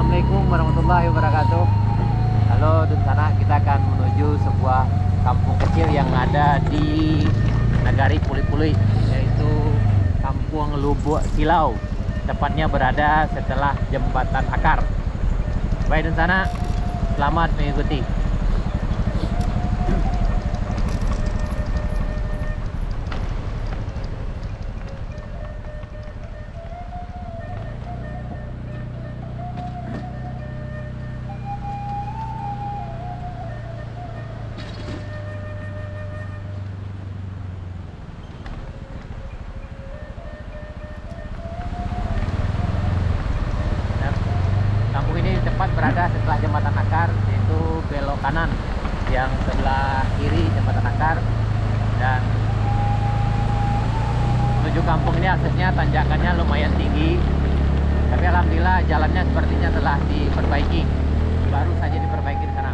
Assalamualaikum warahmatullahi wabarakatuh. Halo, di sana kita akan menuju sebuah kampung kecil yang ada di Nagari Puli-Puli, yaitu Kampung Lubuk Silau. Tepatnya berada setelah Jembatan Akar. Baik, di sana selamat mengikuti. Kampung ini tepat berada setelah Jembatan Akar, yaitu belok kanan yang sebelah kiri Jembatan Akar, dan menuju kampung ini aksesnya tanjakannya lumayan tinggi, tapi alhamdulillah jalannya sepertinya telah diperbaiki, baru saja diperbaiki di sana.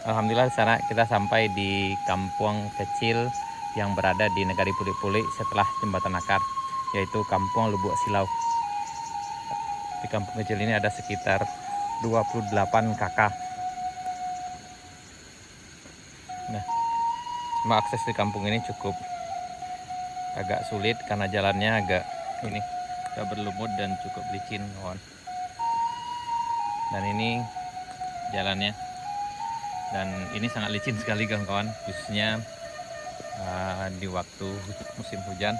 Alhamdulillah di sana kita sampai di kampung kecil yang berada di Nagari Puli-Puli setelah Jembatan Akar, yaitu Kampung Lubuk Silau. Di kampung kecil ini ada sekitar 28 kakak. Nah, cuma akses di kampung ini cukup agak sulit karena jalannya agak berlumut dan cukup licin, kawan. Dan ini jalannya. Dan ini sangat licin sekali, kawan-kawan, khususnya di waktu musim hujan.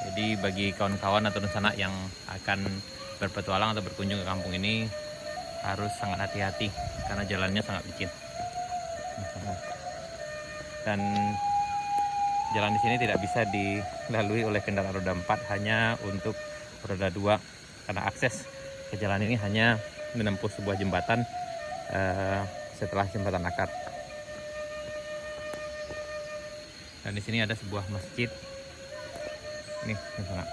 Jadi bagi kawan-kawan atau sana yang akan berpetualang atau berkunjung ke kampung ini harus sangat hati-hati karena jalannya sangat licin. Dan jalan di sini tidak bisa dilalui oleh kendaraan roda 4, hanya untuk roda 2, karena akses ke jalan ini hanya menempuh sebuah jembatan setelah jembatan akar. Dan di sini ada sebuah masjid. Nih, di sana.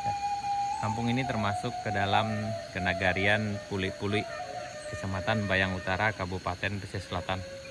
Ya. Kampung ini termasuk ke dalam kenagarian Puli-Puli, Kecamatan Bayang Utara, Kabupaten Pesisir Selatan.